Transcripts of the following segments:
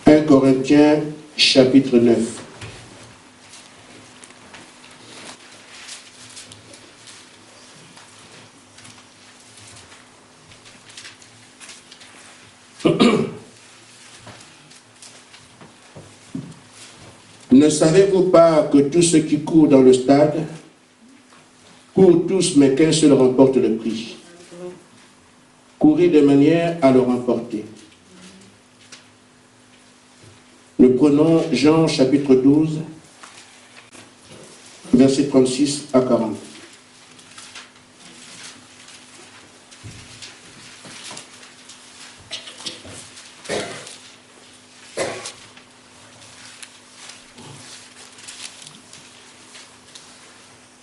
1 Corinthiens chapitre 9. Ne savez-vous pas que tous ceux qui courent dans le stade courent tous, mais qu'un seul remporte le prix? Courir de manière à le remporter. Nous prenons Jean chapitre 12, versets 36 à 40.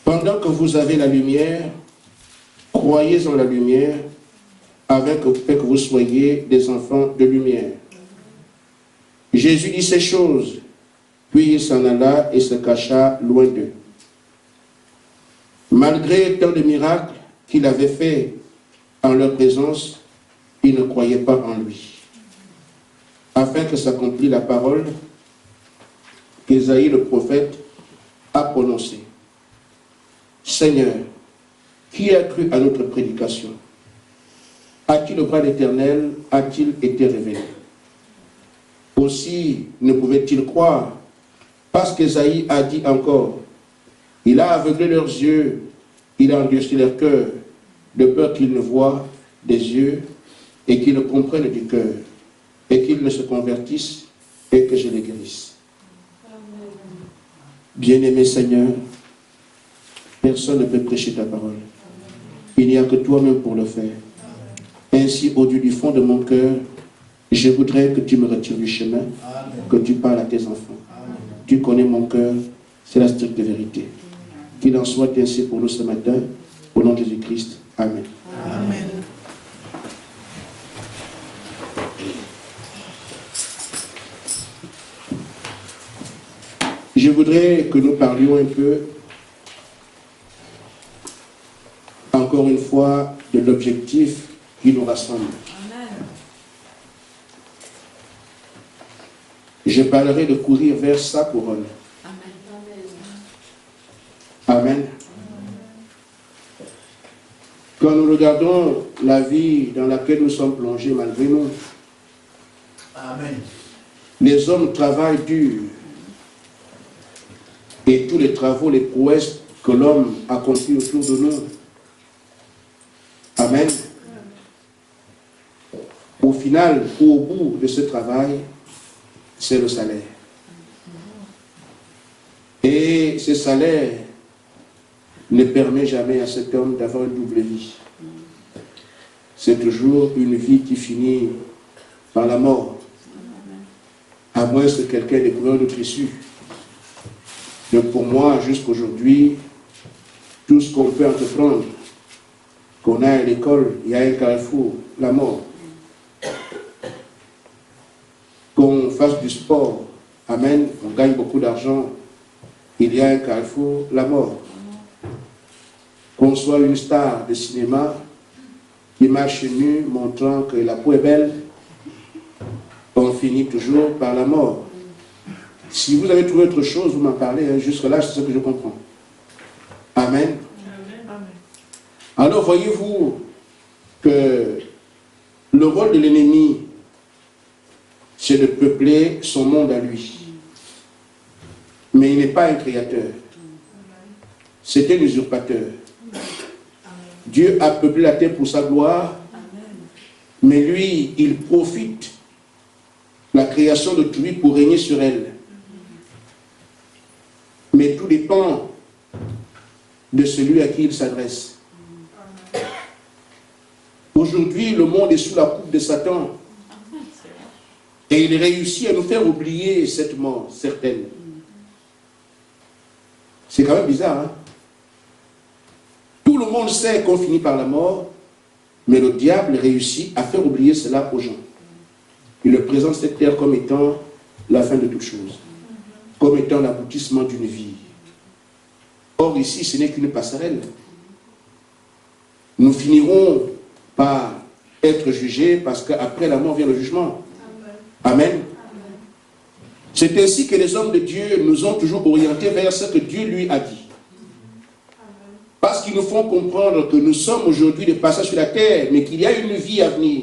Pendant que vous avez la lumière, croyez en la lumière, afin que vous soyez des enfants de lumière. Jésus dit ces choses, puis il s'en alla et se cacha loin d'eux. Malgré tant de miracles qu'il avait faits en leur présence, ils ne croyaient pas en lui. Afin que s'accomplisse la parole qu'Ésaïe le prophète a prononcée. Seigneur, qui a cru à notre prédication? À qui le bras d'Éternel a-t-il été révélé? Aussi ne pouvait-il croire, parce qu'Ésaïe a dit encore, il a aveuglé leurs yeux, il a endurci leur cœur, de peur qu'ils ne voient des yeux et qu'ils ne comprennent du cœur, et qu'ils ne se convertissent et que je les guérisse. Bien-aimé Seigneur, personne ne peut prêcher ta parole. Il n'y a que toi-même pour le faire. Ainsi, au-dessus du fond de mon cœur, je voudrais que tu me retires du chemin, que tu parles à tes enfants. Tu connais mon cœur, c'est la stricte vérité. Qu'il en soit ainsi pour nous ce matin, au nom de Jésus-Christ. Amen. Amen. Je voudrais que nous parlions un peu, encore une fois, de l'objectif qui nous rassemble. Je parlerai de courir vers sa couronne. Amen. Quand nous regardons la vie dans laquelle nous sommes plongés malgré nous, Amen. Les hommes travaillent dur. Et tous les travaux, les prouesses que l'homme accomplit autour de nous. Amen. Au final, ou au bout de ce travail, c'est le salaire. Et ce salaire ne permet jamais à cet homme d'avoir une double vie. C'est toujours une vie qui finit par la mort. À moins que quelqu'un ait découvert une autre issue. Donc pour moi, jusqu'aujourd'hui, tout ce qu'on peut entreprendre, qu'on a à l'école, il y a un carrefour, la mort. Qu'on fasse du sport, amen, on gagne beaucoup d'argent, il y a un carrefour, la mort. Qu'on soit une star de cinéma qui marche nu, montrant que la peau est belle, on finit toujours par la mort. Si vous avez trouvé autre chose, vous m'en parlez, jusque-là, c'est ce que je comprends. Amen. Amen. Alors voyez-vous que le rôle de l'ennemi, c'est de peupler son monde à lui. Mais il n'est pas un créateur. C'est un usurpateur. Dieu a peuplé la terre pour sa gloire, mais lui, il profite de la création d'autrui pour régner sur elle. Mais tout dépend de celui à qui il s'adresse. Aujourd'hui, le monde est sous la coupe de Satan. Et il réussit à nous faire oublier cette mort certaine. C'est quand même bizarre, hein? Tout le monde sait qu'on finit par la mort, mais le diable réussit à faire oublier cela aux gens. Il le présente cette terre comme étant la fin de toute chose, comme étant l'aboutissement d'une vie. Or ici, ce n'est qu'une passerelle. Nous finirons par être jugés parce qu'après la mort vient le jugement. Amen. C'est ainsi que les hommes de Dieu nous ont toujours orientés vers ce que Dieu lui a dit. Parce qu'ils nous font comprendre que nous sommes aujourd'hui de passage sur la terre, mais qu'il y a une vie à venir.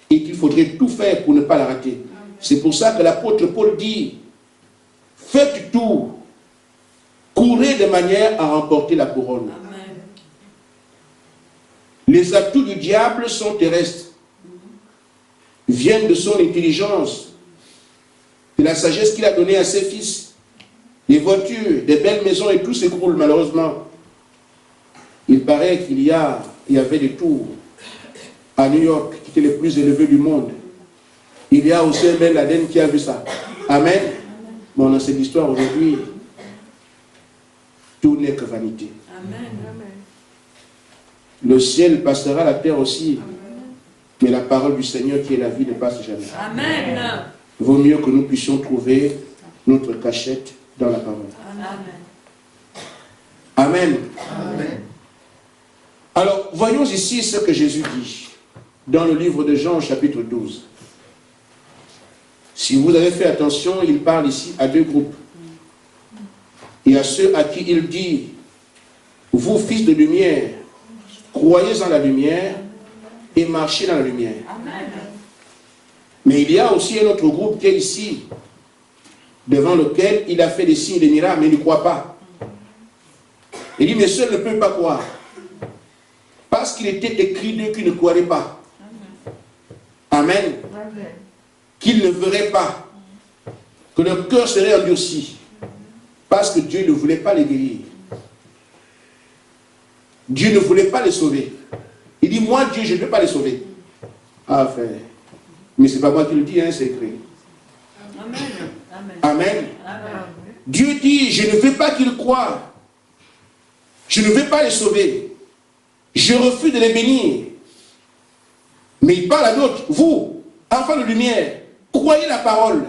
Et qu'il faudrait tout faire pour ne pas la rater. C'est pour ça que l'apôtre Paul dit, faites tout, courez de manière à remporter la couronne. Amen. Les atouts du diable sont terrestres, viennent de son intelligence, de la sagesse qu'il a donnée à ses fils. Les voitures, des belles maisons et tout s'écroule malheureusement. Il paraît qu'il y avait des tours à New York qui étaient les plus élevées du monde. Il y a aussi un Ben Laden qui a vu ça. Amen. Bon, dans cette histoire aujourd'hui, tout n'est que vanité. Amen. Le ciel passera, la terre aussi. Mais la parole du Seigneur qui est la vie ne passe jamais. Amen. Vaut mieux que nous puissions trouver notre cachette dans la parole. Amen. Amen. Amen. Alors, voyons ici ce que Jésus dit dans le livre de Jean, chapitre 12. Si vous avez fait attention, il parle ici à deux groupes. Et à ceux à qui il dit, vous fils de lumière, croyez en la lumière et marchez dans la lumière. Amen. Mais il y a aussi un autre groupe qui est ici, devant lequel il a fait des signes et des miracles, mais il ne croit pas. Il dit, mais ceux ne peuvent pas croire. Parce qu'il était écrit d'eux qu'ils ne croiraient pas. Amen. Qu'ils ne verraient pas. Que leur cœur serait endurci. Parce que Dieu ne voulait pas les guérir. Dieu ne voulait pas les sauver. Il dit, moi Dieu, je ne veux pas les sauver. Ah, frère. Mais ce n'est pas moi qui le dis, hein, c'est écrit. Amen. Amen. Amen. Dieu dit, je ne veux pas qu'ils croient. Je ne veux pas les sauver. Je refuse de les bénir. Mais il parle à d'autres. Vous, enfants de lumière, croyez la parole.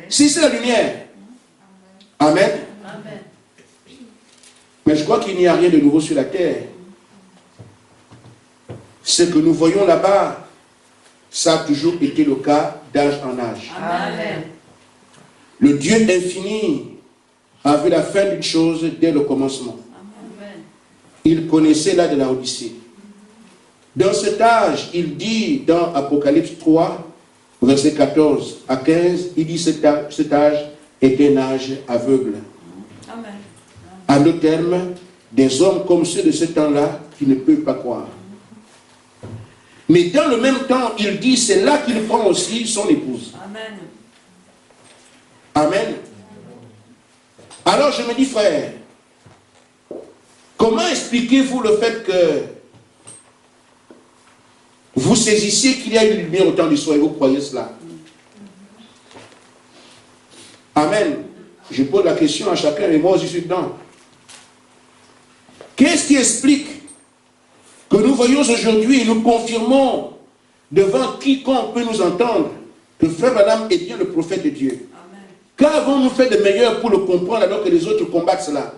Si c'est la lumière. Amen. Amen. Mais je crois qu'il n'y a rien de nouveau sur la terre. Ce que nous voyons là-bas, ça a toujours été le cas d'âge en âge. Amen. Le Dieu infini a vu la fin d'une chose dès le commencement. Amen. Il connaissait l'âge de la Odyssée. Dans cet âge, il dit dans Apocalypse 3, verset 14 à 15, il dit cet âge est un âge aveugle. Amen. En d'autres termes, des hommes comme ceux de ce temps-là qui ne peuvent pas croire. Mais dans le même temps, il dit, c'est là qu'il prend aussi son épouse. Amen. Amen. Alors je me dis, frère, comment expliquez-vous le fait que vous saisissiez qu'il y a une lumière au temps du soir et vous croyez cela? Amen. Je pose la question à chacun et moi aussi je suis dedans. Qu'est-ce qui explique que nous voyons aujourd'hui et nous confirmons devant quiconque peut nous entendre que Frère Branham est bien le prophète de Dieu? Amen. Qu'avons-nous fait de meilleur pour le comprendre alors que les autres combattent cela?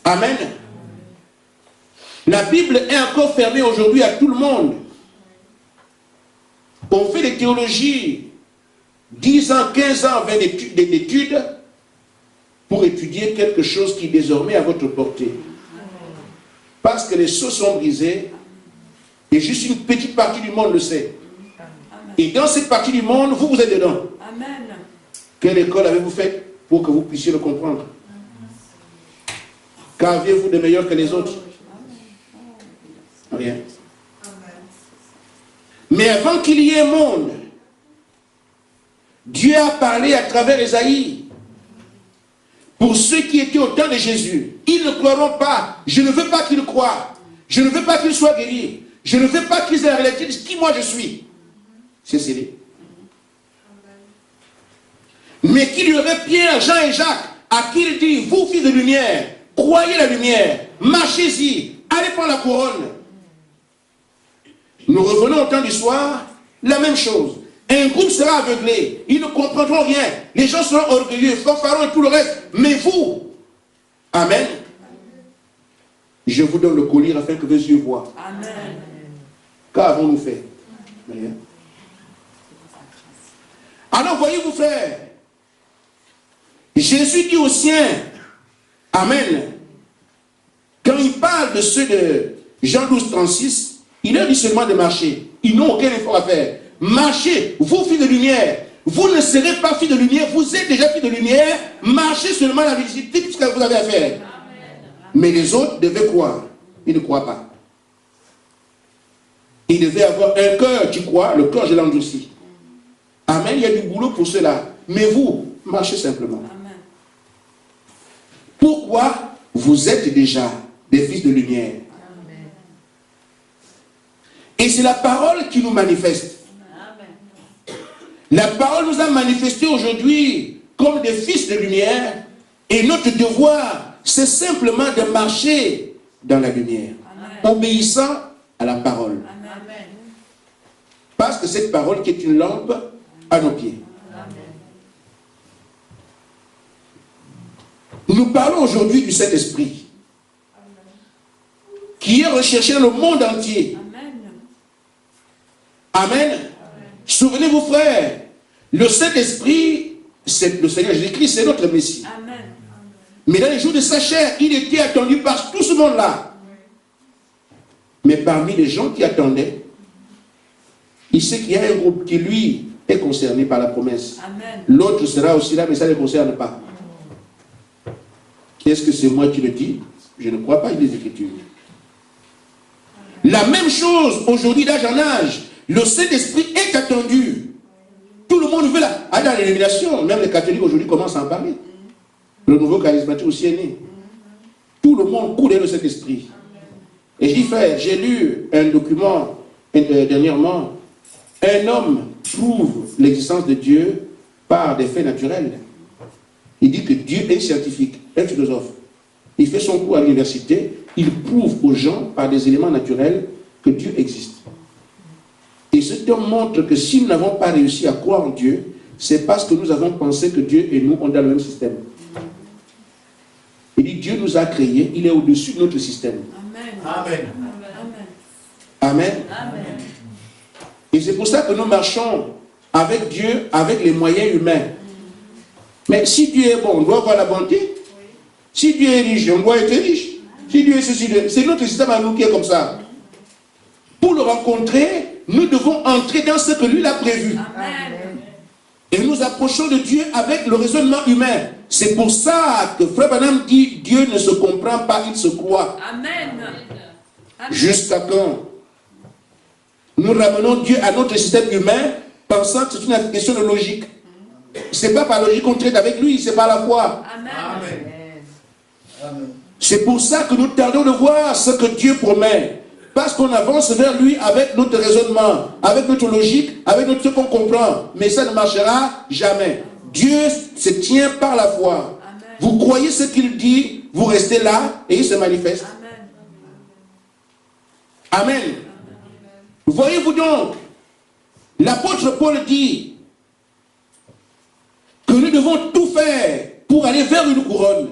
Amen. La Bible est encore fermée aujourd'hui à tout le monde. On fait des théologies 10 ans, 15 ans, 20 d'études pour étudier quelque chose qui est désormais à votre portée. Parce que les sceaux sont brisés et juste une petite partie du monde le sait. Et dans cette partie du monde, vous êtes dedans. Amen. Quelle école avez-vous faite pour que vous puissiez le comprendre? Qu'aviez-vous de meilleur que les autres? Rien. Mais avant qu'il y ait un monde, Dieu a parlé à travers Ésaïe. Pour ceux qui étaient au temps de Jésus, ils ne croiront pas. Je ne veux pas qu'ils croient. Je ne veux pas qu'ils soient guéris. Je ne veux pas qu'ils aient la réalité de qui moi je suis. C'est scellé. Mais qu'il y aurait Pierre, Jean et Jacques, à qui il dit, vous fils de lumière, croyez la lumière, marchez-y, allez prendre la couronne. Nous revenons au temps du soir, la même chose. Un groupe sera aveuglé, ils ne comprendront rien, les gens seront orgueilleux, fanfarons et tout le reste. Mais vous, amen, je vous donne le collier afin que vos yeux voient. Amen. Qu'avons-nous fait? Rien. Alors voyez-vous, frères, Jésus dit aux siens, Amen, quand il parle de ceux de Jean 12, 36, il leur dit seulement de marcher. Ils n'ont aucun effort à faire. Marchez, vous filles de lumière. Vous ne serez pas filles de lumière, vous êtes déjà filles de lumière. Marchez seulement la vérité, tout ce que vous avez à faire. Amen. Mais les autres devaient croire. Ils ne croient pas. Ils devaient avoir un cœur qui croit, le cœur je l'endurcis. Amen, il y a du boulot pour cela. Mais vous, marchez simplement. Amen. Pourquoi vous êtes déjà des fils de lumière? Amen. Et c'est la parole qui nous manifeste. Amen. La parole nous a manifesté aujourd'hui comme des fils de lumière. Et notre devoir, c'est simplement de marcher dans la lumière. Amen. Obéissant à la parole. Amen. Parce que cette parole qui est une lampe à nos pieds. Amen. Nous parlons aujourd'hui du Saint-Esprit qui est recherché dans le monde entier. Amen. Amen. Souvenez-vous, frères, le Saint-Esprit, c'est le Seigneur Jésus-Christ, c'est notre Messie. Amen. Mais dans les jours de sa chair, il était attendu par tout ce monde-là. Mais parmi les gens qui attendaient, il sait qu'il y a un groupe qui, lui, est concerné par la promesse. L'autre sera aussi là, mais ça ne le concerne pas. Est-ce que c'est moi qui le dis? Je ne crois pas, il y a des Écritures. La même chose aujourd'hui, d'âge en âge. Le Saint-Esprit est attendu. Tout le monde veut là. Ah, dans l'élimination, même les catholiques aujourd'hui commencent à en parler. Le nouveau charismatique aussi est né. Tout le monde coule le Saint-Esprit. Et je dis, frère, j'ai lu un document dernièrement. Un homme prouve l'existence de Dieu par des faits naturels. Il dit que Dieu est scientifique, un philosophe. Il fait son cours à l'université, il prouve aux gens par des éléments naturels que Dieu existe. Et cet homme montre que si nous n'avons pas réussi à croire en Dieu, c'est parce que nous avons pensé que Dieu et nous, on est dans le même système. Il dit, Dieu nous a créés, il est au-dessus de notre système. Amen. Amen. Amen. Et c'est pour ça que nous marchons avec Dieu, avec les moyens humains. Mais si Dieu est bon, on doit avoir la bonté. Si Dieu est riche, on doit être riche. Si Dieu est ceci, c'est notre système à nous qui est comme ça. Pour le rencontrer, nous devons entrer dans ce que lui a prévu. Amen. Et nous approchons de Dieu avec le raisonnement humain. C'est pour ça que Frère Branham dit, Dieu ne se comprend pas, il se croit. Amen. Jusqu'à quand nous ramenons Dieu à notre système humain, pensant que c'est une question de logique. Ce n'est pas par logique qu'on traite avec lui, c'est par la foi. Amen. Amen. C'est pour ça que nous tardons de voir ce que Dieu promet. Parce qu'on avance vers lui avec notre raisonnement, avec notre logique, avec notre ce qu'on comprend. Mais ça ne marchera jamais. Dieu se tient par la foi. Amen. Vous croyez ce qu'il dit, vous restez là et il se manifeste. Amen. Amen. Voyez-vous donc, l'apôtre Paul dit que nous devons tout faire pour aller vers une couronne.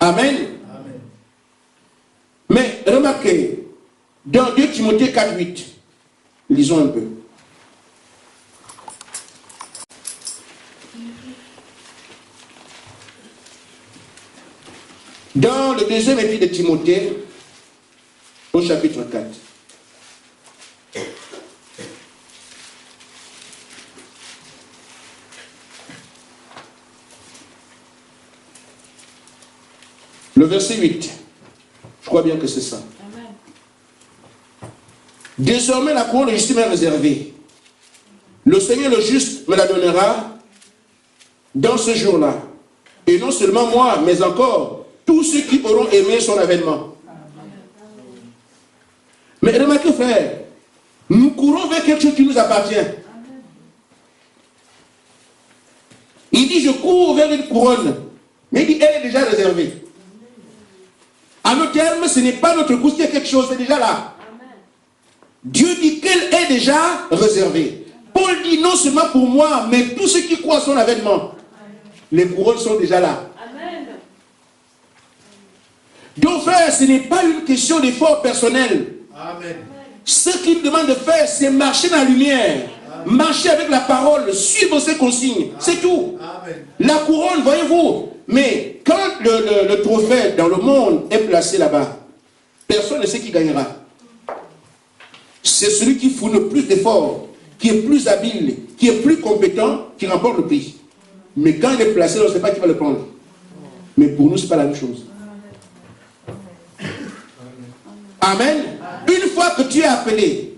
Amen. Amen. Mais remarquez, dans 2 Timothée 4, 8, lisons un peu. Dans le deuxième épître de Timothée, au chapitre 4. Le verset 8. Je crois bien que c'est ça. Amen. Désormais, la couronne de justice m'est réservée. Le Seigneur le juste me la donnera dans ce jour-là. Et non seulement moi, mais encore tous ceux qui auront aimé son avènement. Mais remarquez, frère, nous courons vers quelque chose qui nous appartient. Il dit, je cours vers une couronne. Mais il dit, elle est déjà réservée. À nos termes, ce n'est pas notre course, il y a quelque chose, c'est déjà là. Dieu dit qu'elle est déjà réservée. Paul dit, non seulement pour moi, mais tous ceux qui croient à son avènement. Les couronnes sont déjà là. Amen. Donc, frère, ce n'est pas une question d'effort personnel. Amen. Ce qu'il demande de faire, c'est marcher dans la lumière. Amen. marchez avec la parole, suivez ses consignes, c'est tout. Amen. La couronne, voyez-vous, mais quand le trophée dans le monde est placé là-bas, personne ne sait qui gagnera. C'est celui qui fournit le plus d'efforts, qui est plus habile, qui est plus compétent, qui remporte le prix. Mais quand il est placé, on ne sait pas qui va le prendre. Mais pour nous, ce n'est pas la même chose. Amen. Une fois que tu es appelé,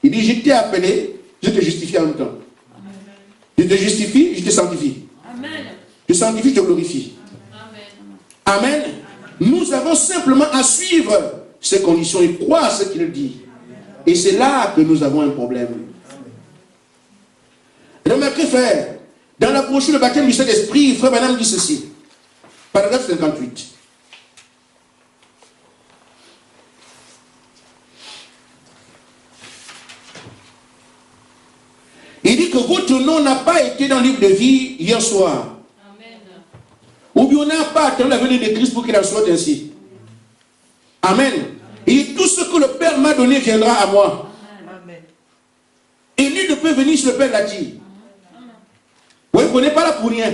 il dit, je t'ai appelé, je te justifie en même temps. Je te justifie, je te sanctifie. Amen. Je sanctifie, je te glorifie. Amen. Nous avons simplement à suivre ces conditions et croire ce qu'il dit. Et c'est là que nous avons un problème. Remarquez, frère, dans la brochure de baptême du Saint-Esprit, frère Branham dit ceci. Paragraphe 58. Il dit que votre nom n'a pas été dans le livre de vie hier soir. Amen. Ou bien on n'a pas attendu la venue de Christ pour qu'il en soit ainsi. Amen. Il dit tout ce que le Père m'a donné viendra à moi. Amen. Et lui ne peut venir si le Père l'a dit. Vous ne n'est pas là pour rien.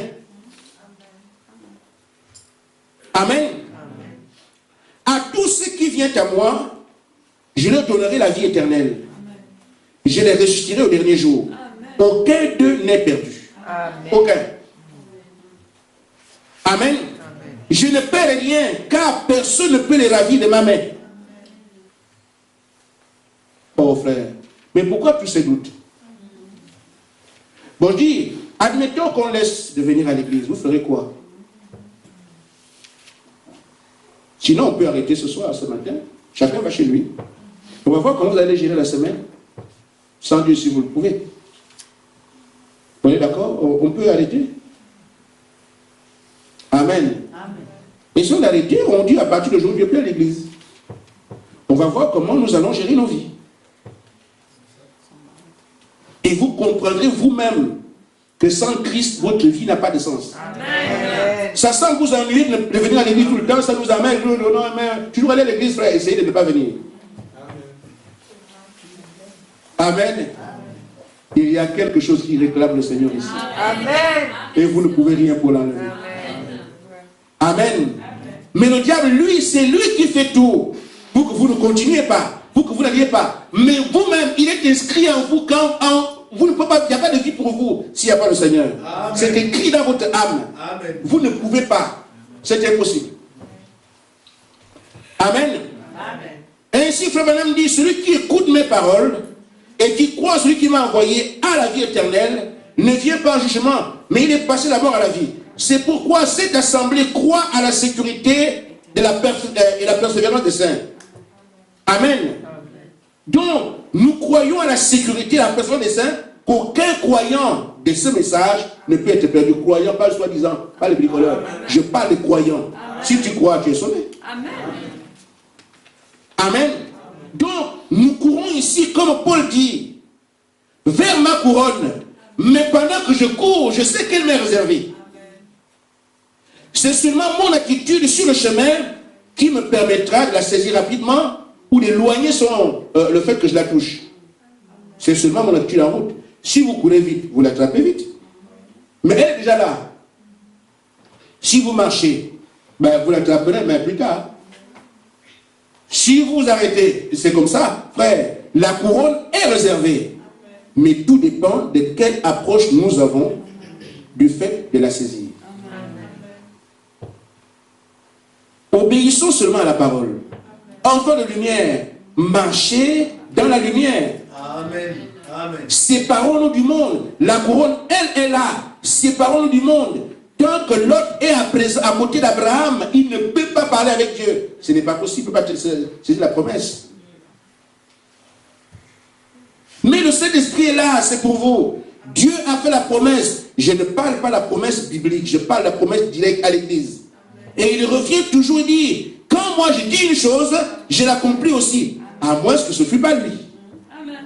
Amen. À tout ce qui vient à moi, je leur donnerai la vie éternelle. Je les ressusciterai au dernier jour. Aucun d'eux n'est perdu. Amen. Aucun. Amen. Je ne perds rien, car personne ne peut les ravir de ma main. Oh frère, mais pourquoi tous ces doutes? Bon, je dis, admettons qu'on laisse de venir à l'église, vous ferez quoi? Sinon, on peut arrêter ce soir, ce matin. Chacun va chez lui. On va voir comment vous allez gérer la semaine. Sans Dieu, si vous le pouvez. On est d'accord? On peut arrêter? Amen. Amen. Et si on arrête, on dit à partir d'aujourd'hui, plus à l'église. On va voir comment nous allons gérer nos vies. Et vous comprendrez vous-même que sans Christ, votre vie n'a pas de sens. Amen. Ça sent vous ennuyer de venir à l'église tout le temps, ça nous amène, toujours aller à l'église, frère, essayez de ne pas venir. Amen. Il y a quelque chose qui réclame le Seigneur ici. Amen. Et vous ne pouvez rien pour l'enlever. Amen. Mais le diable, lui, c'est lui qui fait tout pour que vous ne continuez pas, pour que vous n'alliez pas. Mais vous-même, il est inscrit en vous quand vous ne pouvez pas, il n'y a pas de vie pour vous s'il n'y a pas le Seigneur. Amen. C'est écrit dans votre âme. Amen. Vous ne pouvez pas. C'est impossible. Amen. Amen. Ainsi, Frère Branham dit, celui qui écoute mes paroles et qui croit celui qui m'a envoyé à la vie éternelle ne vient pas en jugement, mais il est passé d'abord à la vie. C'est pourquoi cette assemblée croit à la sécurité et la persévérance des saints. Amen. Donc, nous croyons à la sécurité et à la persévérance des saints, qu'aucun croyant de ce message ne peut être perdu. Croyant, pas soi-disant, pas les bricoleurs. Je parle des croyants. Si tu crois, tu es sauvé. Amen. Amen. Donc, nous courons ici, comme Paul dit, vers ma couronne. Mais pendant que je cours, je sais qu'elle m'est réservée. C'est seulement mon attitude sur le chemin qui me permettra de la saisir rapidement ou d'éloigner le fait que je la touche. C'est seulement mon attitude en route. Si vous courez vite, vous l'attrapez vite. Mais elle est déjà là. Si vous marchez, ben vous l'attraperez, mais plus tard. Si vous arrêtez, c'est comme ça, frère, la couronne est réservée. Mais tout dépend de quelle approche nous avons du fait de la saisir. Obéissons seulement à la parole. Enfants de lumière, marchez dans la lumière. Amen. Amen. Séparons-nous du monde. La couronne, elle est là. Séparons-nous du monde. Tant que l'autre est à côté d'Abraham, il ne peut pas parler avec Dieu. Ce n'est pas possible. Il ne peut pas saisir la promesse. Mais le Saint-Esprit est là, c'est pour vous. Dieu a fait la promesse. Je ne parle pas de la promesse biblique, je parle de la promesse directe à l'Église. Et il revient toujours et dit, quand moi je dis une chose, je l'accomplis aussi. À moins que ce ne fût pas lui. Amen.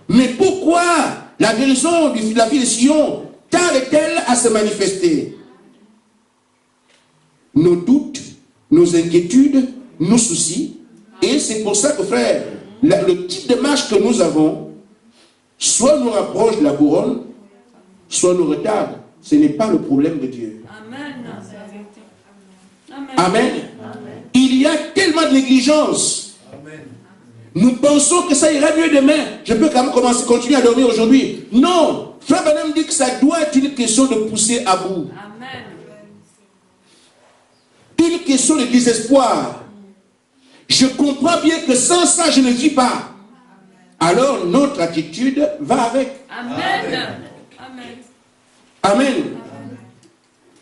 Mais pourquoi la guérison de la ville de Sion tarde-t-elle à se manifester? Nos doutes, nos inquiétudes, nos soucis. Et c'est pour ça que, frère, le type de marche que nous avons, soit nous rapproche de la couronne, soit nous retarde. Ce n'est pas le problème de Dieu. Amen. Amen. Amen. Il y a tellement de négligence. Amen. Nous pensons que ça ira mieux demain. Je peux quand même continuer à dormir aujourd'hui. Non. Frère Branham dit que ça doit être une question de pousser à bout. Amen. Une question de désespoir. Je comprends bien que sans ça, je ne vis pas. Alors, notre attitude va avec. Amen. Amen. Amen.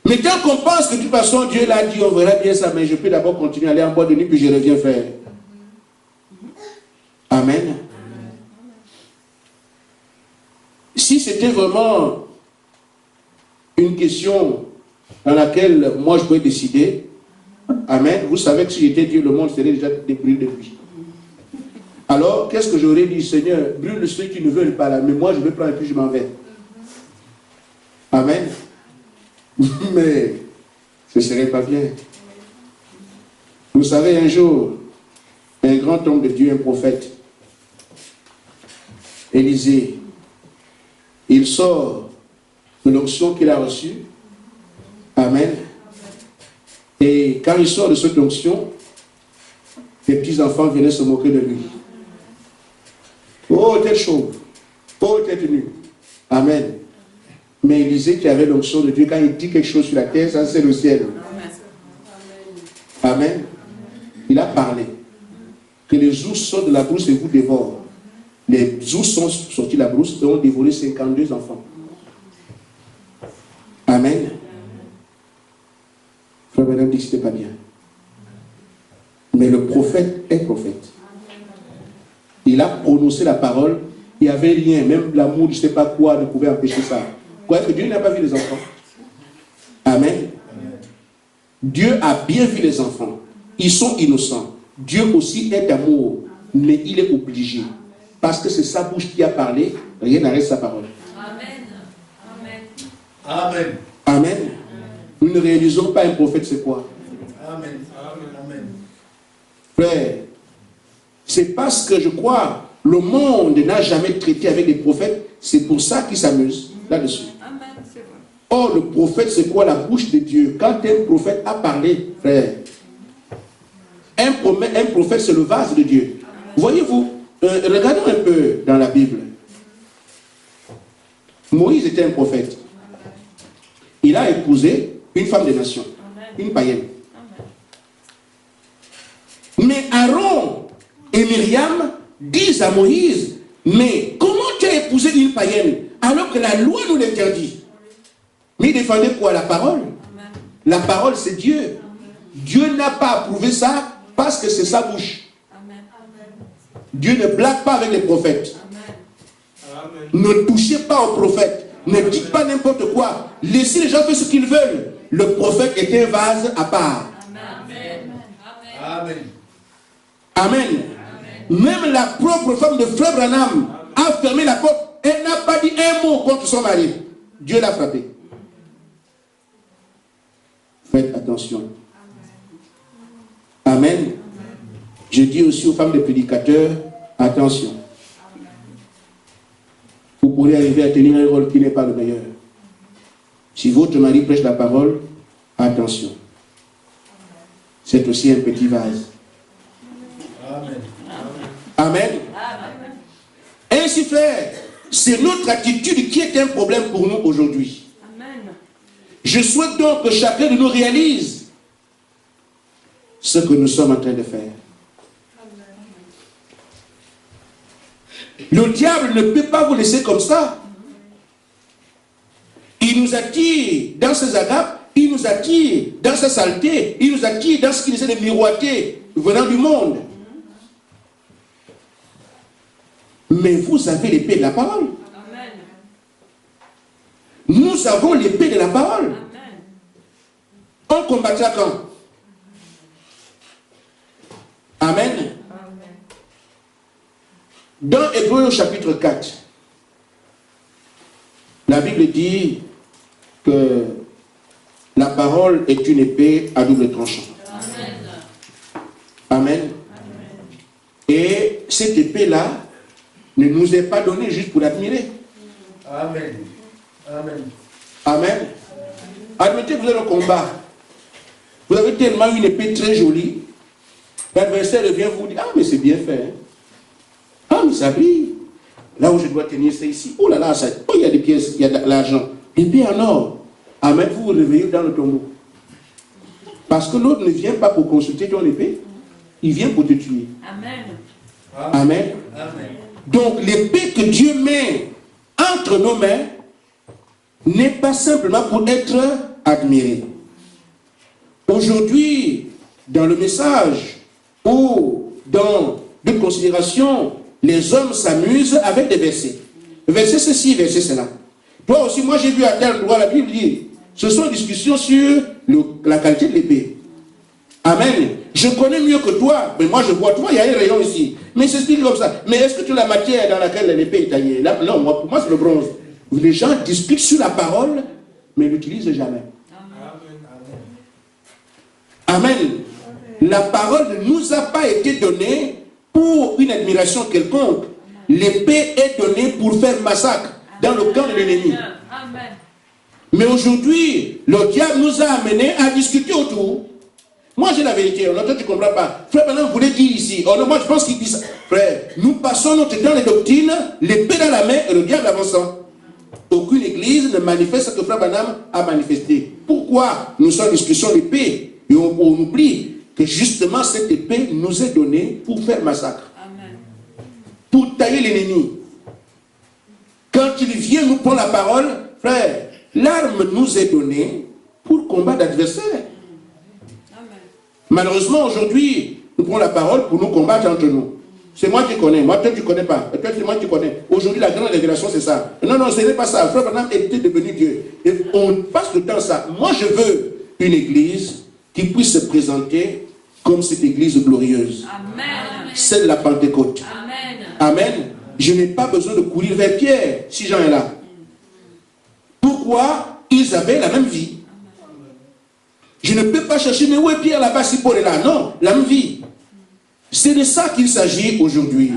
Mais quand on pense que de toute façon, Dieu l'a dit, on verra bien ça, mais je peux d'abord continuer à aller en boîte de nuit, puis je reviens faire. Amen. Si c'était vraiment une question dans laquelle moi je pouvais décider, amen, vous savez que si j'étais Dieu, le monde serait déjà débrûlé depuis. Alors, qu'est-ce que j'aurais dit? Seigneur, brûle ceux qui ne veulent pas là, mais moi je vais prendre et puis je m'en vais. Amen. Mais ce ne serait pas bien. Vous savez, un jour, un grand homme de Dieu, un prophète, Élisée, il sort de l'onction qu'il a reçue. Amen. Et quand il sort de cette onction, les petits-enfants venaient se moquer de lui. Oh, tête chauve. Oh, tête nue. Amen. Mais Élisée qui avait l'onction de Dieu, quand il dit quelque chose sur la terre, ça c'est le ciel. Amen. Il a parlé. Que les ours sortent de la brousse et vous dévorent. Les ours sont sortis de la brousse et ont dévoré 52 enfants. Amen. Frère Branham dit que ce n'était pas bien. Mais le prophète est prophète. Il a prononcé la parole. Il n'y avait rien. Même l'amour, je ne sais pas quoi, ne pouvait empêcher ça. Quoi que Dieu n'a pas vu les enfants. Amen. Dieu a bien vu les enfants. Ils sont innocents. Dieu aussi est amour. Mais il est obligé. Parce que c'est sa bouche qui a parlé. Rien n'arrête sa parole. Amen. Amen. Amen. Amen. Nous ne réalisons pas un prophète, c'est quoi? Amen. Amen. Frère, c'est parce que je crois le monde n'a jamais traité avec des prophètes. C'est pour ça qu'ils s'amusent là-dessus. Amen. C'est vrai. Or, le prophète, c'est quoi? La bouche de Dieu. Quand un prophète a parlé, frère, un prophète, c'est le vase de Dieu. Voyez-vous, regardons un peu dans la Bible. Moïse était un prophète. Il a épousé une femme des nations, une païenne. Mais Aaron et Myriam disent à Moïse, mais comment tu as épousé une païenne alors que la loi nous l'interdit? Mais il défendait quoi? La parole. La parole, c'est Dieu. Dieu n'a pas approuvé ça parce que c'est sa bouche. Dieu ne blague pas avec les prophètes. Ne touchez pas aux prophètes. Ne dites pas n'importe quoi. Laissez les gens faire ce qu'ils veulent. Le prophète est un vase à part. Amen. Amen. Amen. Même la propre femme de Frère Branham a fermé la porte. Elle n'a pas dit un mot contre son mari. Dieu l'a frappé. Faites attention. Amen. Je dis aussi aux femmes de prédicateurs, attention. Vous pourrez arriver à tenir un rôle qui n'est pas le meilleur. Si votre mari prêche la parole, attention. C'est aussi un petit vase. Amen. Amen. Ainsi, frère, c'est notre attitude qui est un problème pour nous aujourd'hui. Amen. Je souhaite donc que chacun de nous réalise ce que nous sommes en train de faire. Le diable ne peut pas vous laisser comme ça. Il nous attire dans ses agapes, il nous attire dans sa saleté, il nous attire dans ce qu'il essaie de miroiter venant du monde. Mais vous avez l'épée de la parole. Amen. Nous avons l'épée de la parole. Amen. On combattra quand? Amen. Dans Hébreux chapitre 4, la Bible dit que la parole est une épée à double tranchant. Amen. Amen. Et cette épée-là ne nous est pas donné juste pour l'admirer. Amen. Amen. Amen. Admettez que vous êtes au combat. Vous avez tellement une épée très jolie. L'adversaire vient vous dire, ah mais c'est bien fait. Hein? Ah mais ça brille. Là où je dois tenir, c'est ici. Oh là là, ça, oh, il y a des pièces, il y a de l'argent. L'épée en or. Amen, vous vous réveillez dans le tombeau. Parce que l'autre ne vient pas pour consulter ton épée. Il vient pour te tuer. Amen. Amen. Amen. Donc l'épée que Dieu met entre nos mains n'est pas simplement pour être admirée. Aujourd'hui, dans le message ou dans d'autres considérations, les hommes s'amusent avec des versets. Verset ceci, verset cela. Toi aussi, moi j'ai vu à tel endroit la Bible dire, ce sont des discussions sur la qualité de l'épée. Amen. Je connais mieux que toi, mais moi je vois, toi, il y a un rayon ici. Mais c'est explique comme ça. Mais est-ce que tu as la matière dans laquelle l'épée est taillée? Là, non, pour moi c'est le bronze. Les gens discutent sur la parole, mais ne l'utilisent jamais. Amen. La parole ne nous a pas été donnée pour une admiration quelconque. L'épée est donnée pour faire massacre dans le camp de l'ennemi. Mais aujourd'hui, le diable nous a amenés à discuter autour. Moi j'ai la vérité, toi tu ne comprends pas. Frère Branham voulait dire ici, oh non, moi je pense qu'il dit ça. Frère, nous passons notre temps les doctrines, l'épée dans la main et le diable avançant. Aucune église ne manifeste ce que Frère Branham a manifesté. Pourquoi nous sommes en discussion d'épée? Et on oublie que justement cette épée nous est donnée pour faire massacre. Amen. Pour tailler l'ennemi. Quand il vient nous prendre la parole, frère, l'arme nous est donnée pour combattre l'adversaire. Malheureusement, aujourd'hui, nous prenons la parole pour nous combattre entre nous. C'est moi qui connais, moi toi tu ne connais pas, toi c'est moi qui connais. Aujourd'hui, la grande révélation, c'est ça. Non, non, ce n'est pas ça. Frère Branham était devenu Dieu. Et on passe le temps à ça. Moi, je veux une église qui puisse se présenter comme cette église glorieuse. Amen. Celle de la Pentecôte. Amen. Amen. Je n'ai pas besoin de courir vers Pierre, si Jean est là. Pourquoi? Ils avaient la même vie. Je ne peux pas chercher, mais où est Pierre là-bas si Paul est là? Non, la même vie. C'est de ça qu'il s'agit aujourd'hui.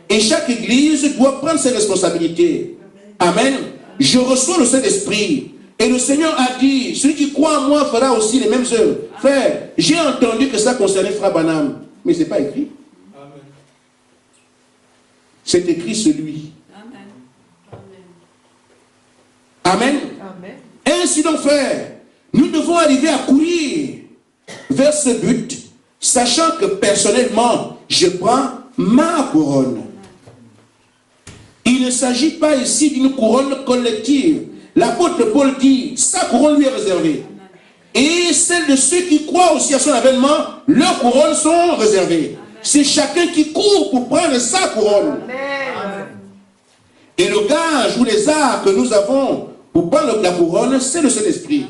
Et chaque église doit prendre ses responsabilités. Amen. Je reçois le Saint-Esprit. Et le Seigneur a dit, celui qui croit en moi fera aussi les mêmes œuvres. Frère, j'ai entendu que ça concernait Frère Branham. Mais ce n'est pas écrit. C'est écrit celui. Amen. Amen. Ainsi donc, frère, nous devons arriver à courir vers ce but, sachant que personnellement, je prends ma couronne. Il ne s'agit pas ici d'une couronne collective. L'apôtre Paul dit, sa couronne lui est réservée. Et celle de ceux qui croient aussi à son avènement, leurs couronnes sont réservées. C'est chacun qui court pour prendre sa couronne. Amen. Et le gage ou les arts que nous avons pour prendre la couronne, c'est le Saint-Esprit.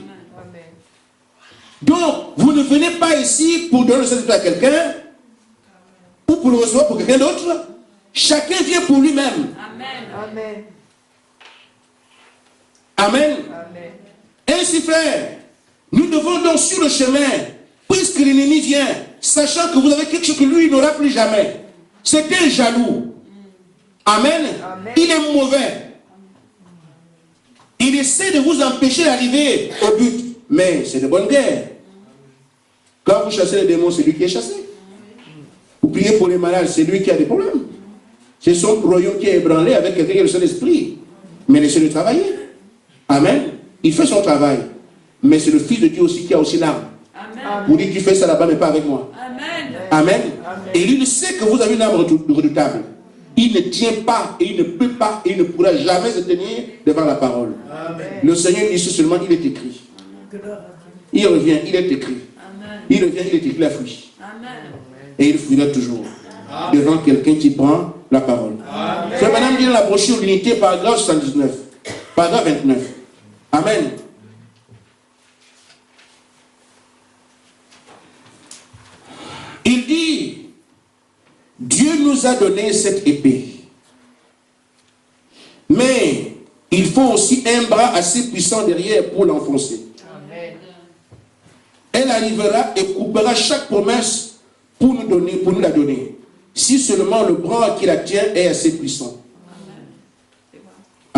Donc, vous ne venez pas ici pour donner le Saint-Esprit à quelqu'un ou pour le recevoir pour quelqu'un d'autre. Chacun vient pour lui-même. Amen. Amen. Amen. Ainsi, frère, nous devons donc sur le chemin, puisque l'ennemi vient, sachant que vous avez quelque chose que lui n'aura plus jamais. C'est un jaloux. Amen. Amen. Il est mauvais. Il essaie de vous empêcher d'arriver au but. Mais c'est de bonne guerre. Quand vous chassez les démons, c'est lui qui est chassé. Vous priez pour les malades, c'est lui qui a des problèmes. C'est son royaume qui est ébranlé avec quelqu'un qui a le Saint-Esprit. Mais laissez-le travailler. Amen. Il fait son travail. Mais c'est le Fils de Dieu aussi qui a aussi l'âme. Vous dites, tu fais ça là-bas, mais pas avec moi. Amen. Amen. Amen. Et lui, il sait que vous avez une âme redoutable. Il ne tient pas, et il ne peut pas, et il ne pourra jamais se tenir devant la parole. Amen. Le Seigneur dit seulement, il est écrit. Il revient, il est écrit. Amen. Il revient, il est écrit, il a fui. Amen. Et il fuira toujours. Amen. Devant quelqu'un qui prend la parole. Frère Madame dit dans la brochure l'unité, paragraphe 79, paragraphe 29. Amen. Il dit, Dieu nous a donné cette épée. Mais il faut aussi un bras assez puissant derrière pour l'enfoncer. Amen. Elle arrivera et coupera chaque promesse pour nous la donner. Si seulement le bras qui la tient est assez puissant.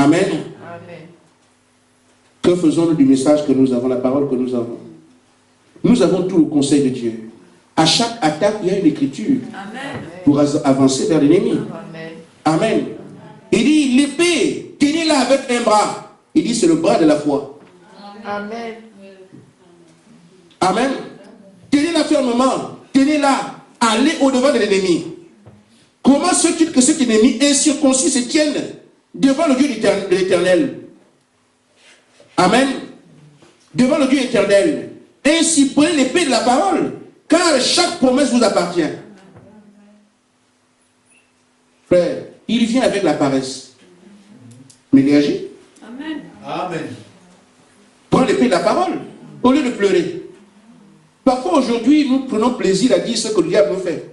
Amen. Amen. Que faisons-nous du message que nous avons, la parole que nous avons? Nous avons tout le conseil de Dieu. À chaque attaque, il y a une écriture pour avancer vers l'ennemi. Amen. Amen. Il dit, l'épée, tenez-la avec un bras. Il dit, c'est le bras de la foi. Amen. Amen. Tenez-la fermement. Tenez-la. Allez au-devant de l'ennemi. Comment se fait-il que cet ennemi incirconcis se tienne devant le Dieu de l'Éternel? Amen. Devant le Dieu éternel. Ainsi, prenez l'épée de la parole, car chaque promesse vous appartient. Frère, il vient avec la paresse. Mais il agit. Amen. Amen. Prends l'épée de la parole, au lieu de pleurer. Parfois, aujourd'hui, nous prenons plaisir à dire ce que le diable nous fait.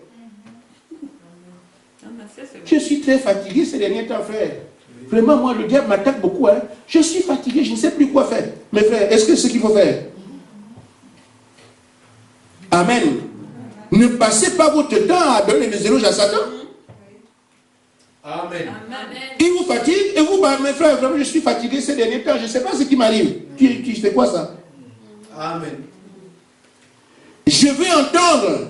Je suis très fatigué ces derniers temps, frère. Vraiment, moi, le diable m'attaque beaucoup. Hein. Je suis fatigué, je ne sais plus quoi faire. Mais frère, est-ce que c'est ce qu'il faut faire? Amen. Ne passez pas votre temps à donner des éloges à Satan. Amen. Il vous fatigue et vous, bah, mes frères, vraiment, je suis fatigué ces derniers temps. Je ne sais pas ce qui m'arrive. Tu fais quoi ça? Amen. Je veux entendre.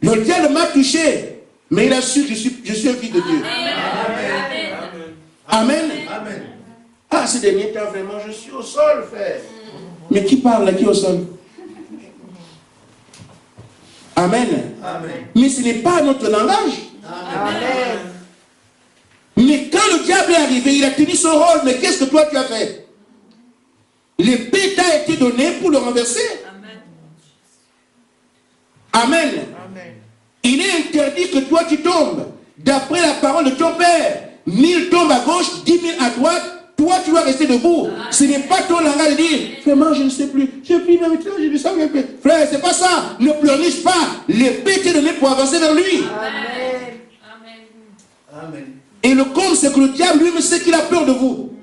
Le diable m'a touché, mais il a su que je suis un fils de Dieu. Amen. Amen. Ah, ces derniers temps, vraiment, je suis au sol, frère. Mais qui parle là, qui est au sol? Amen. Amen. Mais ce n'est pas notre langage. Amen. Mais quand le diable est arrivé, il a tenu son rôle. Mais qu'est-ce que toi tu as fait? L'épée t'a été donnée pour le renverser. Amen. Amen. Il est interdit que toi tu tombes. D'après la parole de ton Père, 1000 tombent à gauche, 10 000 à droite. Toi, tu dois rester debout. Ce n'est pas ton langage de dire, vraiment, je ne sais plus. Je prie maintenant, je ne sais plus. Frère, c'est pas ça. Ne pleurniche pas. L'épée t'est donnée pour avancer vers lui. Amen. Amen. Et le comble, c'est que le diable lui-même sait qu'il a peur de vous.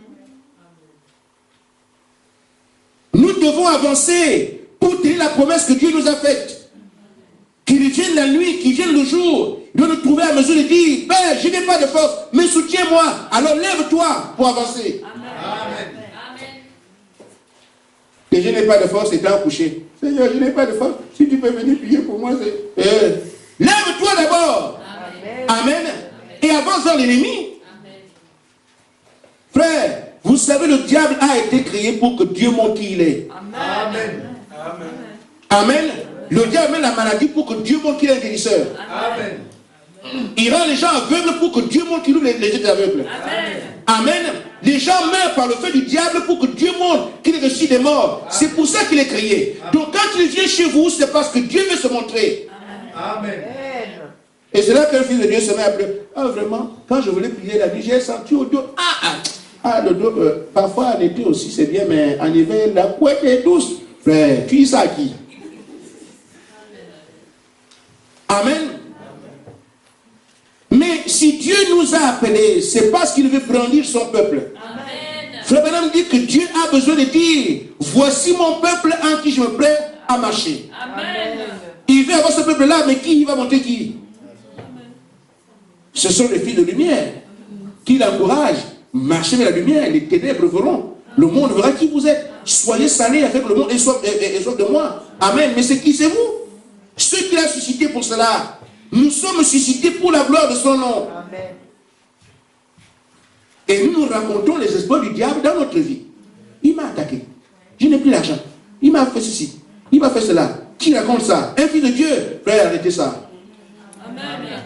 Nous devons avancer pour tenir la promesse que Dieu nous a faite. Qu'il vienne la nuit, qu'il vienne le jour. Il doit nous trouver à mesure de dire, Père, je n'ai pas de force, mais soutiens-moi. Alors lève-toi pour avancer. Amen. Et je n'ai pas de force, étant couché. Seigneur, je n'ai pas de force. Si tu peux venir prier pour moi, c'est... Lève-toi d'abord. Amen. Et avance vers l'ennemi. Frère, vous savez, le diable a été créé pour que Dieu montre qui il est. Amen. Amen. Le diable met la maladie pour que Dieu montre qu'il est un guérisseur. Amen. Il rend les gens aveugles pour que Dieu montre qu'il ouvre les yeux des aveugles. Amen. Les gens meurent par le fait du diable pour que Dieu montre qu'il est ressuscité des morts. C'est pour ça qu'il est créé. Donc quand il vient chez vous, c'est parce que Dieu veut se montrer. Amen. Et c'est là qu'un fils de Dieu se met à pleurer. Ah vraiment, quand je voulais prier la nuit, j'ai senti au dos. Le dos, parfois en été aussi c'est bien, mais en hiver, la couette est douce. Frère, tu dis ça à qui? Amen. Mais si Dieu nous a appelés, c'est parce qu'il veut brandir son peuple. Frère Branham dit que Dieu a besoin de dire, voici mon peuple en qui je me plais à marcher. Amen. Il veut avoir ce peuple-là, mais qui va monter qui? Ce sont les filles de lumière qui l'encouragent. Marchez vers la lumière, les ténèbres verront. Le monde verra qui vous êtes. Soyez salés avec le monde et soif de moi. Amen. Mais c'est qui? C'est vous. Ceux qu'il a suscités pour cela. Nous sommes suscités pour la gloire de son nom. Amen. Et nous nous racontons les espoirs du diable dans notre vie. Il m'a attaqué. Je n'ai plus l'argent. Il m'a fait ceci. Il m'a fait cela. Qui raconte ça? Un fils de Dieu. Frère, arrêtez ça. Amen.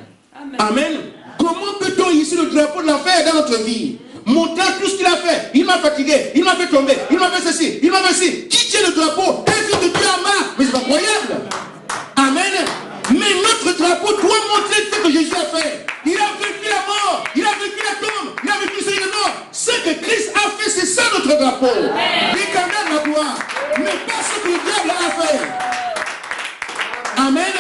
Amen. Comment peut-on hisser le drapeau de l'enfer dans notre vie? Montant tout ce qu'il a fait. Il m'a fatigué. Il m'a fait tomber. Il m'a fait ceci. Il m'a fait ceci. Qui tient le drapeau? Un fils de Dieu en bas. Mais c'est pas croyable. Amen. Mais notre drapeau doit montrer ce que Jésus a fait. Il a vécu la mort. Il a vécu la tombe. Il a vécu ce qu'il est mort. Ce que Christ a fait, c'est ça notre drapeau. L'éternel la gloire. Mais pas ce que le diable a fait. Amen.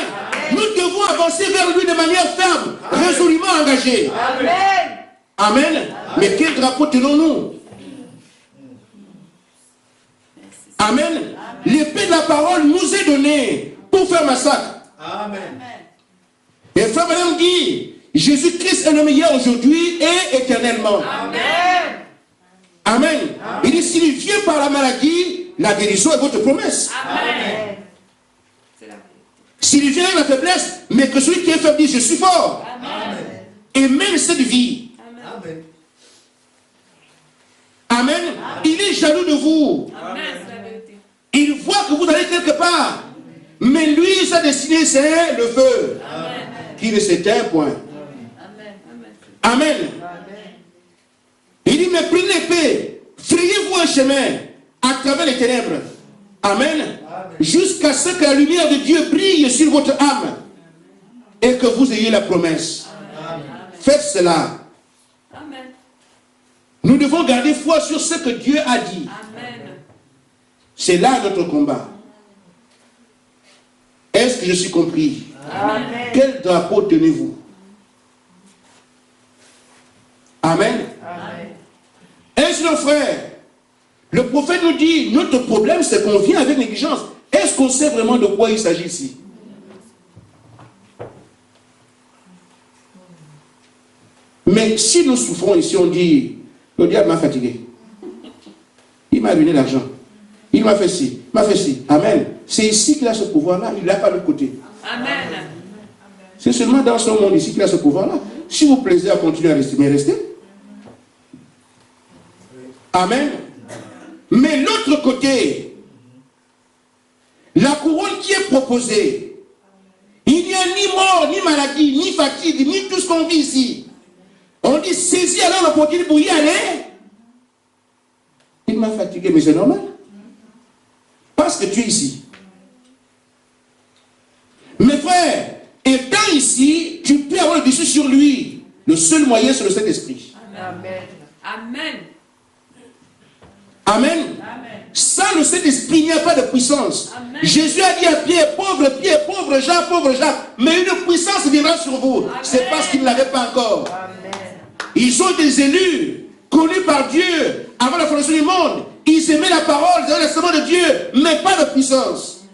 Nous devons avancer vers lui de manière ferme, résolument engagée. Amen. Amen. Mais quel drapeau tenons-nous? Amen. L'épée de la parole nous est donnée pour faire massacre. Amen. Et frère Madame dit, Jésus-Christ est le meilleur aujourd'hui et éternellement. Amen. Amen. Il dit, s'il vient par la maladie, la guérison est votre promesse. Amen. C'est la vérité. S'il vient avec la faiblesse, mais que celui qui est faible dit, je suis fort. Amen. Et même cette vie. Amen. Amen. Il est jaloux de vous. Amen. C'est la vérité. Il voit que vous allez quelque part. Mais lui, sa destinée, c'est le feu. Amen. Qui ne s'éteint point. Amen. Amen. Il dit, mais prenez l'épée. Frayez-vous un chemin à travers les ténèbres. Amen. Jusqu'à ce que la lumière de Dieu brille sur votre âme. Et que vous ayez la promesse. Faites cela. Amen. Nous devons garder foi sur ce que Dieu a dit. Amen. C'est là notre combat. Est-ce que je suis compris? Amen. Quel drapeau tenez-vous? Amen. Amen. Ainsi, nos frères, le prophète nous dit, notre problème, c'est qu'on vient avec négligence. Est-ce qu'on sait vraiment de quoi il s'agit ici? Mais si nous souffrons ici, on dit, le diable m'a fatigué. Il m'a donné l'argent. Il m'a fait ci, m'a fait ci. Amen. C'est ici qu'il a ce pouvoir-là, il n'a pas de l'autre côté. Amen. C'est seulement dans ce monde ici qu'il a ce pouvoir-là. Si vous plaisez à continuer à rester, mais restez. Amen. Mais l'autre côté, la couronne qui est proposée, il n'y a ni mort, ni maladie, ni fatigue, ni tout ce qu'on vit ici. On dit, saisis alors l'opportunité pour y aller. Il m'a fatigué, mais c'est normal. Parce que tu es ici. Mes frères, étant ici, tu peux avoir le dessus sur lui. Le seul moyen, c'est le Saint-Esprit. Amen. Amen. Amen. Amen. Sans le Saint-Esprit, il n'y a pas de puissance. Amen. Jésus a dit à Pierre, pauvre Jean, mais une puissance viendra sur vous. C'est parce qu'ils ne l'avaient pas encore. Amen. Ils ont des élus, connus par Dieu, avant la fondation du monde. Ils aimaient la parole, ils avaient l'instrument de Dieu, mais pas de puissance.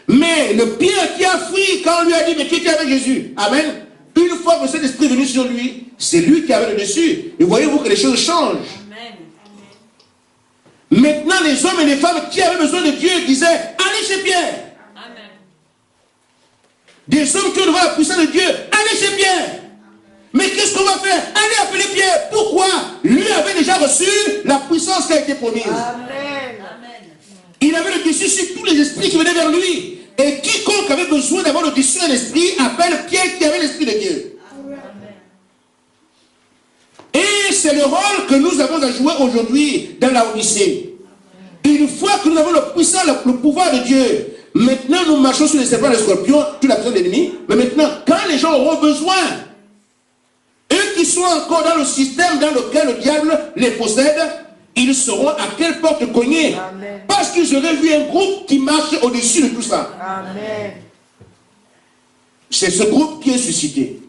Mais le Pierre qui a fui quand on lui a dit, mais tu étais avec Jésus. Amen. Une fois que cet esprit est venu sur lui, c'est lui qui avait le dessus. Et voyez-vous que les choses changent. Amen. Maintenant, les hommes et les femmes qui avaient besoin de Dieu disaient, allez chez Pierre. Amen. Des hommes qui ont devant la puissance de Dieu, allez chez Pierre. Mais qu'est-ce qu'on va faire? Allez appeler Pierre. Pourquoi? Lui avait déjà reçu la puissance qui a été promise. Amen. Il avait le dessus sur tous les esprits qui venaient vers lui. Et quiconque avait besoin d'avoir le dessus d'un esprit appelle Pierre qui avait l'esprit de Dieu. Et c'est le rôle que nous avons à jouer aujourd'hui dans la Odyssée. Une fois que nous avons le puissant, le pouvoir de Dieu, maintenant nous marchons sur les serpents et les scorpions, toute la puissance de l'ennemi. Mais maintenant, quand les gens auront besoin, eux qui sont encore dans le système dans lequel le diable les possède, ils sauront à quelle porte cogner. Amen. Parce qu'ils auraient vu un groupe qui marche au-dessus de tout ça. Amen. C'est ce groupe qui est suscité.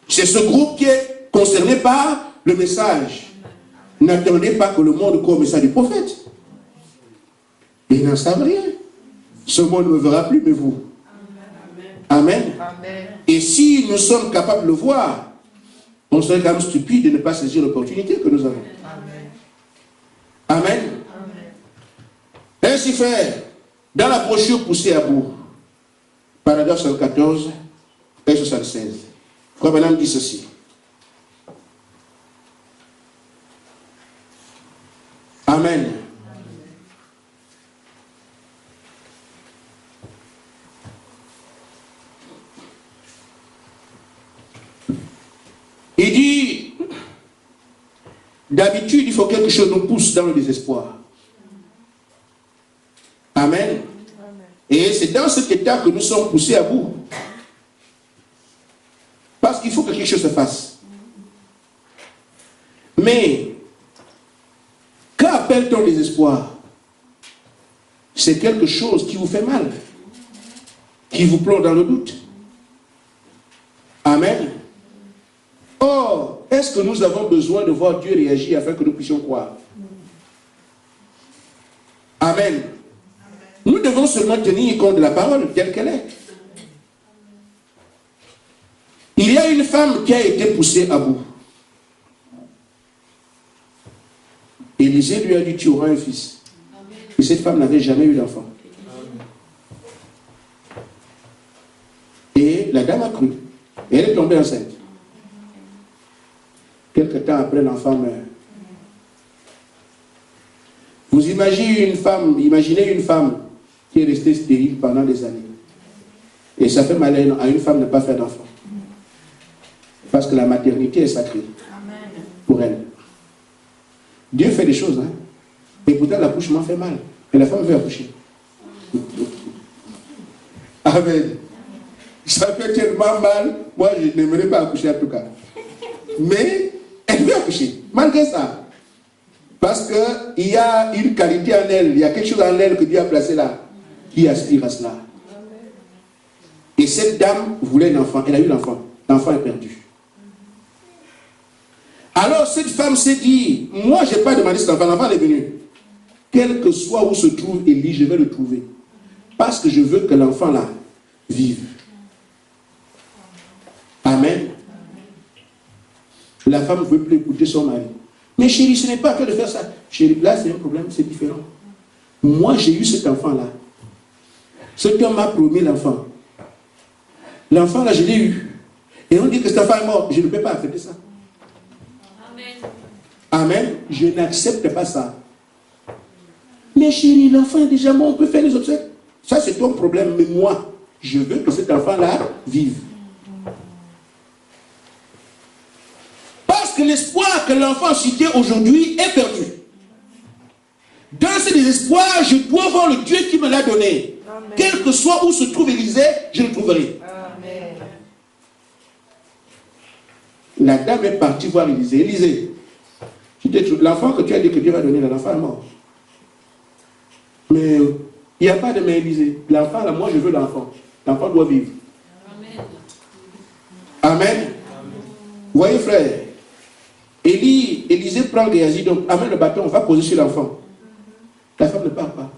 C'est ce groupe qui est concerné par le message. N'attendez pas que le monde croie au message du prophète. Ils n'en savent rien. Ce monde ne me verra plus, mais vous. Amen. Amen. Et si nous sommes capables de le voir, on serait quand même stupide de ne pas saisir l'opportunité que nous avons. Amen. Ainsi fait, dans la brochure poussée à bout, paragraphe 74 et 76, Frère Branham dit ceci. Amen. Il dit, d'habitude, il faut que quelque chose nous pousse dans le désespoir. Amen. Et c'est dans cet état que nous sommes poussés à bout. Parce qu'il faut que quelque chose se fasse. Mais, qu'appelle-t-on désespoir? C'est quelque chose qui vous fait mal, qui vous plonge dans le doute. Amen. Or, est-ce que nous avons besoin de voir Dieu réagir afin que nous puissions croire? Amen. Nous devons seulement tenir compte de la parole telle qu'elle est. Il y a une femme qui a été poussée à bout. Élisée lui a dit, tu auras un fils. Et cette femme n'avait jamais eu d'enfant. Et la dame a cru. Et elle est tombée enceinte. Quelque temps après, l'enfant meurt. Vous imaginez une femme qui est restée stérile pendant des années. Et ça fait mal à une femme de ne pas faire d'enfant. Parce que la maternité est sacrée pour elle. Dieu fait des choses, hein. Et pourtant l'accouchement fait mal. Et la femme veut accoucher. Amen. Ça fait tellement mal. Moi, je n'aimerais pas accoucher en tout cas. Mais elle veut accoucher, malgré ça. Parce qu'il y a une qualité en elle, il y a quelque chose en elle que Dieu a placé là, qui aspire à cela. Et cette dame voulait un enfant, elle a eu l'enfant. L'enfant est perdu. Alors cette femme s'est dit, moi je n'ai pas demandé cet enfant, l'enfant est venu. Quel que soit où se trouve Élie, je vais le trouver. Parce que je veux que l'enfant là vive. Amen. La femme ne veut plus écouter son mari. Mais chérie, ce n'est pas à toi de faire ça. Chérie, là c'est un problème, c'est différent. Moi j'ai eu cet enfant là. Cet homme m'a promis l'enfant. L'enfant là je l'ai eu. Et on dit que cet enfant est mort. Je ne peux pas accepter ça. Amen. Je n'accepte pas ça. Mais chérie, l'enfant est déjà mort, on peut faire les obsèques. Ça, c'est ton problème. Mais moi, je veux que cet enfant-là vive. Parce que l'espoir que l'enfant cité aujourd'hui est perdu. Dans ce désespoir, je dois voir le Dieu qui me l'a donné. Amen. Quel que soit où se trouve Élisée, je le trouverai. Amen. La dame est partie voir Élisée. Élisée, l'enfant que tu as dit que Dieu va donner, l'enfant est mort. Mais il n'y a pas de mais Élisée. L'enfant, là, moi je veux l'enfant. L'enfant doit vivre. Amen. Amen. Amen. Voyez frère, Élisée prend Géasi, donc amène le bâton, on va poser sur l'enfant. La femme ne part pas.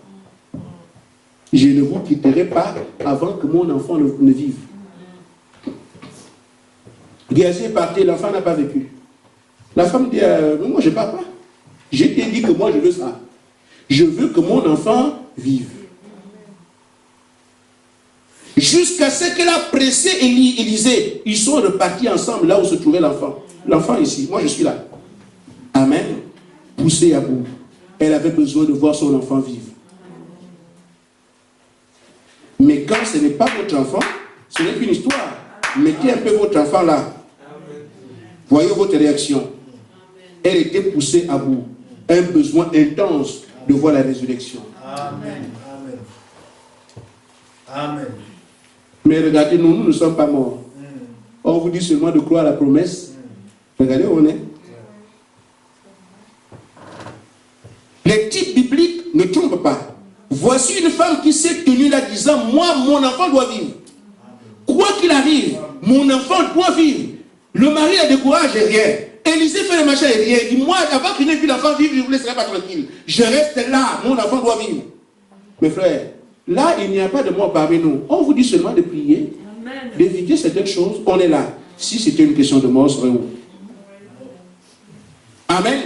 Je ne vous quitterai pas avant que mon enfant ne vive. Géasi est parti, l'enfant n'a pas vécu. La femme dit, moi je ne pars pas. Je t'ai dit que moi je veux ça. Je veux que mon enfant vive. Jusqu'à ce qu'elle a pressé Élisée. Ils sont repartis ensemble là où se trouvait l'enfant. L'enfant ici, moi je suis là. Amen. Poussé à bout. Elle avait besoin de voir son enfant vivre. Mais quand ce n'est pas votre enfant, ce n'est qu'une histoire. Mettez un peu votre enfant là. Voyez votre réaction. Elle était poussée à bout. Un besoin intense de voir la résurrection. Amen. Amen. Amen. Mais regardez, nous ne sommes pas morts. On vous dit seulement de croire à la promesse. Regardez où on est. Les types bibliques ne trompent pas. Voici une femme qui s'est tenue là disant, moi, mon enfant doit vivre. Quoi qu'il arrive, mon enfant doit vivre. Le mari a découragé et rien. Élisée fait le machin et rien. Il dit, moi, avant qu'il n'ait vu l'enfant vivre, je ne vous laisserai pas tranquille. Je reste là, mon enfant doit vivre. Mes frères, là, il n'y a pas de mort parmi nous. On vous dit seulement de prier, d'éviter certaines choses. On est là. Si c'était une question de mort, on serait où? Amen.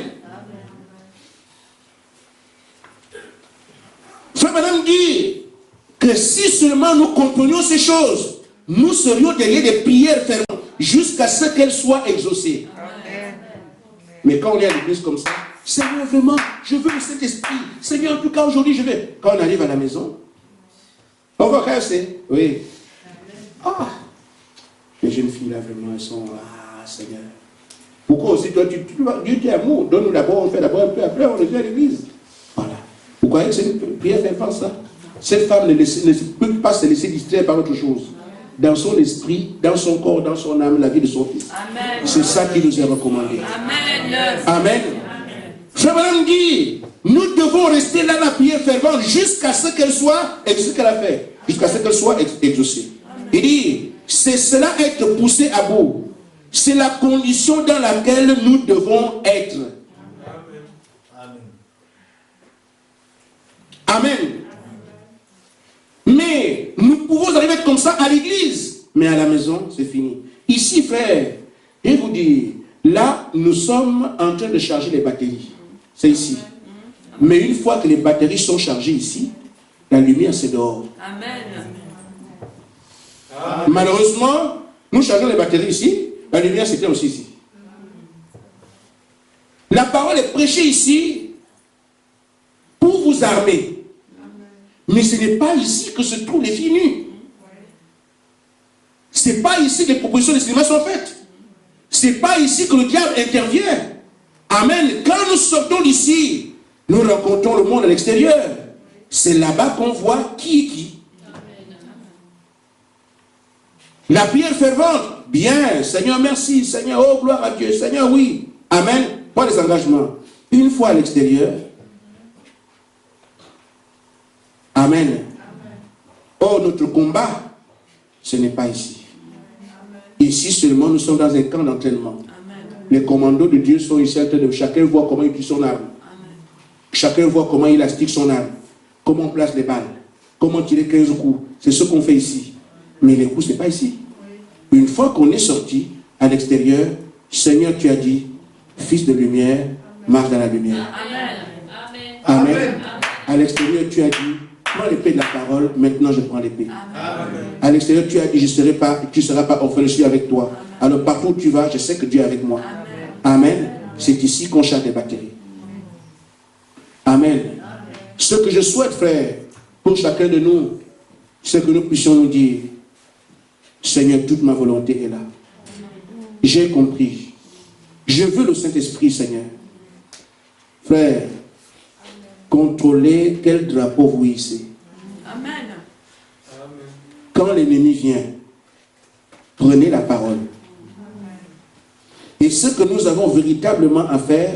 Frère, madame dit que si seulement nous comprenions ces choses, nous serions derrière des prières fermes jusqu'à ce qu'elles soient exaucées. Amen. Mais quand on est à l'église comme ça, Seigneur, vraiment, je veux le Saint-Esprit. Seigneur, en tout cas, aujourd'hui, je vais. Quand on arrive à la maison, on va casser. Oui. Ah, les jeunes filles là, vraiment, elles sont là, Seigneur. Pourquoi aussi, toi, Dieu t'es amour. Donne-nous d'abord, on fait d'abord un peu, après, on revient à l'église. Voilà. Vous croyez que c'est une prière fervente, ça? Cette femme ne peut pas se laisser distraire par autre chose. Dans son esprit, dans son corps, dans son âme, la vie de son fils. C'est ça qui nous est recommandé. Amen. Amen. Frère Madame dit, nous devons rester là la prière fervente jusqu'à ce qu'elle soit, et ce qu'elle a fait, jusqu'à ce qu'elle soit exaucée. Il dit, c'est cela être poussé à bout. C'est la condition dans laquelle nous devons être. Amen. Amen. Mais nous pouvons arriver comme ça à l'église. Mais à la maison, c'est fini. Ici, frère, je vous dis, là, nous sommes en train de charger les batteries. C'est ici. Mais une fois que les batteries sont chargées ici, la lumière c'est dehors. Amen. Malheureusement, nous chargeons les batteries ici, la lumière c'était aussi ici. La parole est prêchée ici pour vous armer. Mais ce n'est pas ici que se trouvent les filles nues. Ce n'est pas ici que les propositions de cinéma sont faites. Ce n'est pas ici que le diable intervient. Amen. Quand nous sortons d'ici, nous rencontrons le monde à l'extérieur. C'est là-bas qu'on voit qui est qui. La prière fervente, bien, Seigneur merci, Seigneur, oh gloire à Dieu, Seigneur oui, amen, pas les engagements. Une fois à l'extérieur, amen. Oh, notre combat, ce n'est pas ici. Ici seulement, nous sommes dans un camp d'entraînement. Les commandos de Dieu sont ici en train de chacun voit comment il utilise son arme. Chacun voit comment il astique son arme, comment on place les balles, comment tirer 15 coups. C'est ce qu'on fait ici. Mais les coups, ce n'est pas ici. Une fois qu'on est sorti à l'extérieur, Seigneur, tu as dit, fils de lumière, marche dans la lumière. Amen. Amen. Amen. À l'extérieur, tu as dit, prends l'épée de la parole, maintenant je prends l'épée. À l'extérieur, tu as dit, tu ne seras pas orphelin, je suis avec toi. Alors partout où tu vas, je sais que Dieu est avec moi. Amen. C'est ici qu'on charge les batteries. Amen. Ce que je souhaite, frère, pour chacun de nous, c'est que nous puissions nous dire, Seigneur, toute ma volonté est là. J'ai compris. Je veux le Saint-Esprit, Seigneur. Frère, contrôlez quel drapeau vous hissez. Amen. Quand l'ennemi vient, prenez la parole. Et ce que nous avons véritablement à faire,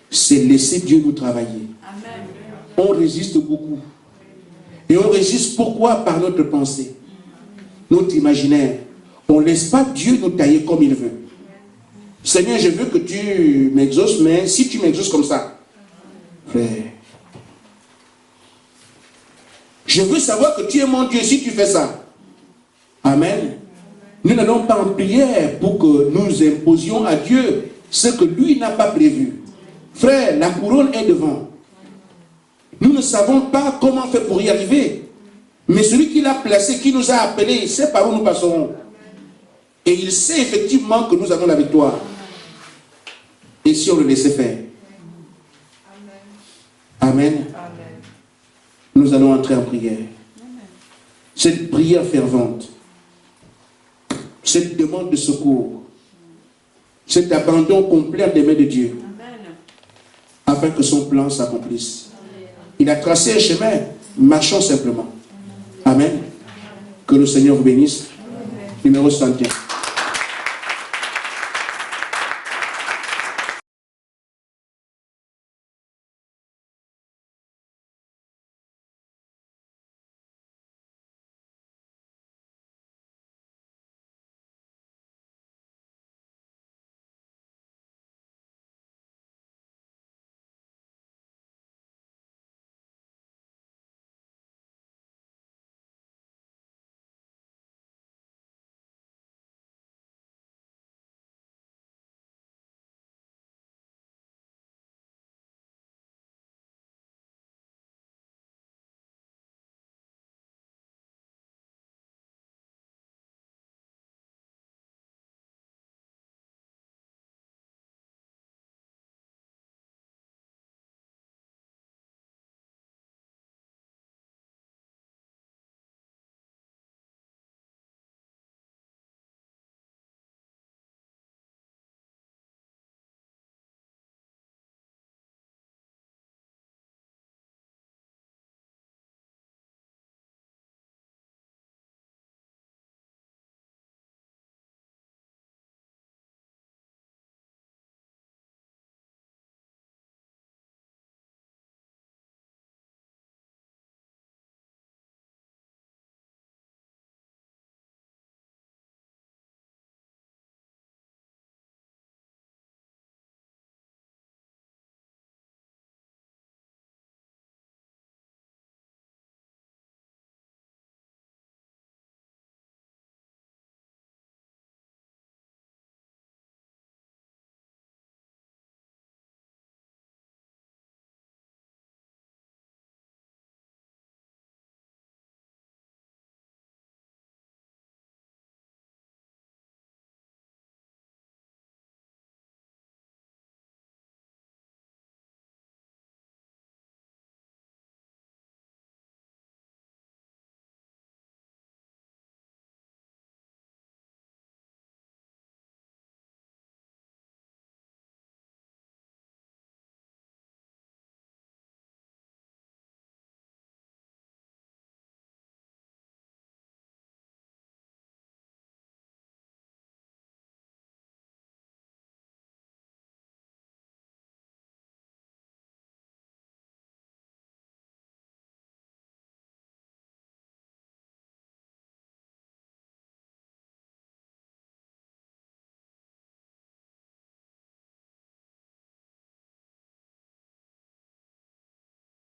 c'est laisser Dieu nous travailler. Amen. On résiste beaucoup. Et on résiste pourquoi? Par notre pensée, notre imaginaire. On ne laisse pas Dieu nous tailler comme il veut. Seigneur, je veux que tu m'exauces, mais si tu m'exauces comme ça, frère, je veux savoir que tu es mon Dieu si tu fais ça. Amen. Nous n'allons pas en prière pour que nous imposions à Dieu ce que lui n'a pas prévu. Frère, la couronne est devant. Nous ne savons pas comment faire pour y arriver. Mais celui qui l'a placé, qui nous a appelés, il sait par où nous passerons. Et il sait effectivement que nous avons la victoire. Et si on le laissait faire. Amen. Nous allons entrer en prière. Cette prière fervente, cette demande de secours, cet abandon complet des mains de Dieu, afin que son plan s'accomplisse. Il a tracé un chemin, marchons simplement. Amen. Que le Seigneur vous bénisse. Numéro 61.